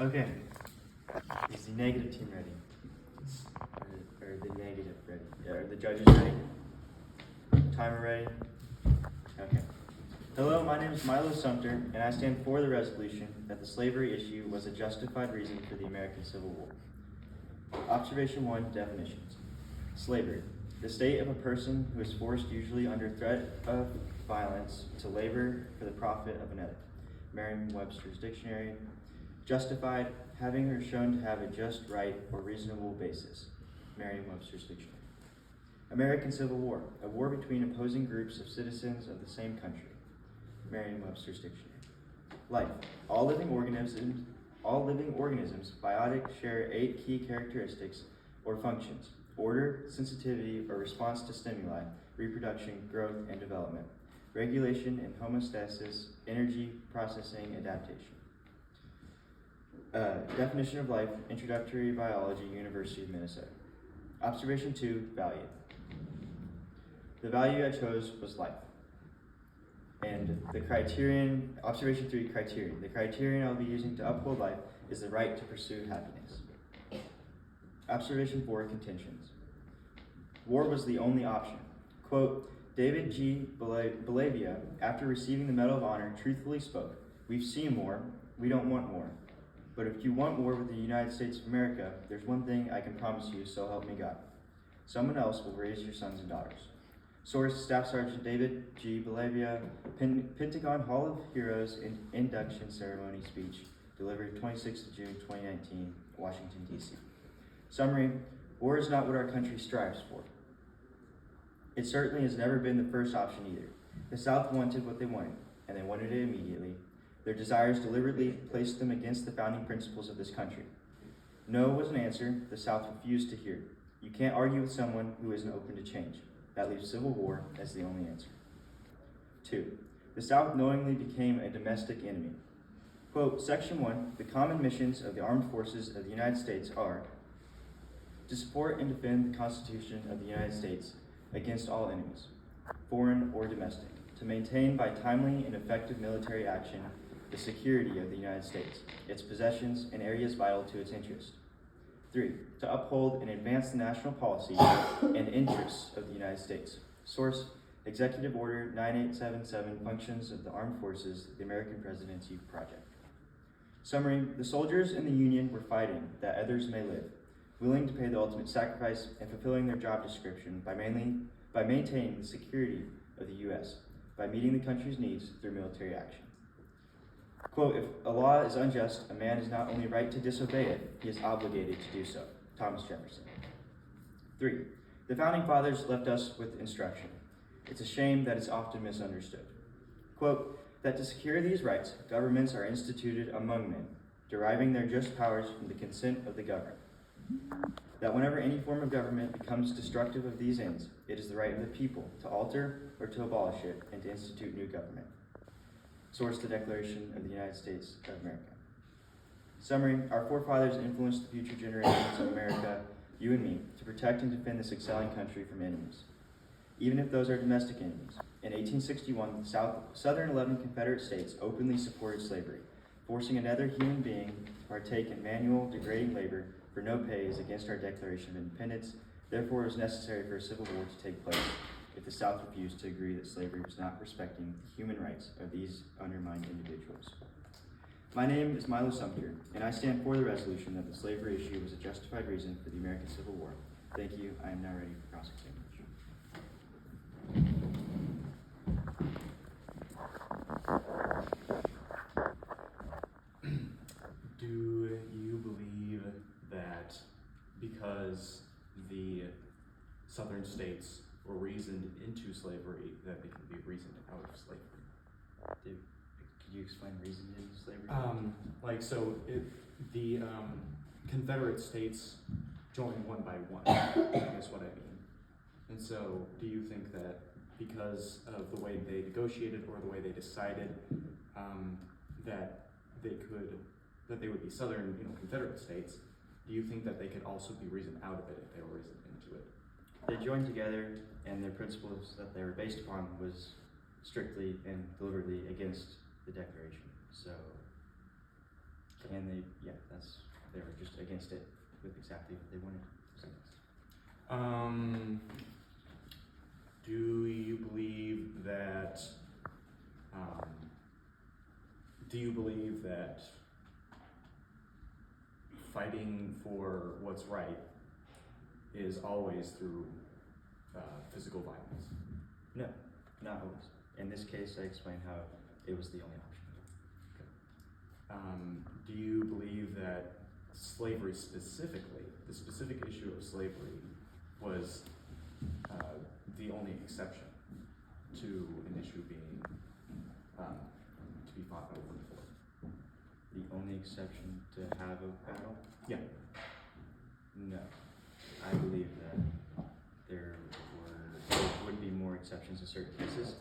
Okay. Is the negative team ready? Or the negative ready? Yeah, are the judges ready? Timer ready? Okay. Hello, my name is Milo Sumter, and I stand for the resolution that the slavery issue was a justified reason for the American Civil War. Observation 1, definitions. Slavery. The state of a person who is forced, usually under threat of violence, to labor for the profit of another. Merriam-Webster's Dictionary. Justified, having or shown to have a just right or reasonable basis. Merriam-Webster's Dictionary. American Civil War, a war between opposing groups of citizens of the same country. Merriam-Webster's Dictionary. Life. All living organisms, biotic, share 8 key characteristics or functions: order, sensitivity or response to stimuli, reproduction, growth, and development, regulation and homeostasis, energy, processing, adaptation. Definition of life, Introductory Biology, University of Minnesota. Observation 2, value. The value I chose was life. And the criterion, observation 3, criterion. The criterion I'll be using to uphold life is the right to pursue happiness. Observation 4, contentions. War was the only option. Quote, David G. Belavia, after receiving the Medal of Honor, truthfully spoke, "We've seen war, we don't want war. But if you want war with the United States of America, there's one thing I can promise you, so help me God. Someone else will raise your sons and daughters." Source, Staff Sergeant David G. Belavia, Pentagon Hall of Heroes induction ceremony speech, delivered 26th of June 2019, Washington, D.C. Summary, war is not what our country strives for. It certainly has never been the first option either. The South wanted what they wanted, and they wanted it immediately. Their desires deliberately placed them against the founding principles of this country. No was an answer the South refused to hear. You can't argue with someone who isn't open to change. That leaves civil war as the only answer. 2. The South knowingly became a domestic enemy. Quote, Section 1, the common missions of the armed forces of the United States are to support and defend the Constitution of the United States against all enemies, foreign or domestic, to maintain by timely and effective military action the security of the United States, its possessions, and areas vital to its interest. 3. To uphold and advance the national policy and interests of the United States. Source, Executive Order 9877, Functions of the Armed Forces, the American Presidency Project. Summary, the soldiers in the Union were fighting that others may live, willing to pay the ultimate sacrifice and fulfilling their job description by maintaining the security of the U.S., by meeting the country's needs through military action. Quote, if a law is unjust, a man is not only right to disobey it, he is obligated to do so. Thomas Jefferson. 3. The Founding Fathers left us with instruction. It's a shame that it's often misunderstood. Quote, that to secure these rights, governments are instituted among men, deriving their just powers from the consent of the governed. That whenever any form of government becomes destructive of these ends, it is the right of the people to alter or to abolish it and to institute new government. Source, the Declaration of the United States of America. Summary, our forefathers influenced the future generations of America, you and me, to protect and defend this excelling country from enemies, even if those are domestic enemies. In 1861, the Southern 11 Confederate states openly supported slavery, forcing another human being to partake in manual, degrading labor for no pay is against our Declaration of Independence. Therefore, it was necessary for a civil war to take place if the South refused to agree that slavery was not respecting the human rights of these undermined individuals. My name is Milo Sumter, and I stand for the resolution that the slavery issue was a justified reason for the American Civil War. Thank you. I am now ready for cross-examination. Do you believe that because the southern states were reasoned into slavery, that they can be reasoned out of slavery? Could you explain reasoned into slavery? The Confederate states joined one by one, is what I mean. And so, do you think that because of the way they negotiated or the way they decided that they would be southern, Confederate states, do you think that they could also be reasoned out of it if they were reasoned into it? They joined together, and their principles that they were based upon was strictly and deliberately against the Declaration. So And they were just against it with exactly what they wanted. So, Do you believe that, fighting for what's right is always through physical violence? no, not always. In this case, I explained how it was the only option. Do you believe that slavery specifically, the specific issue of slavery, was the only exception to an issue being to be fought over for? The only exception to have a battle? Yeah. No. I believe that there would be more exceptions in certain cases.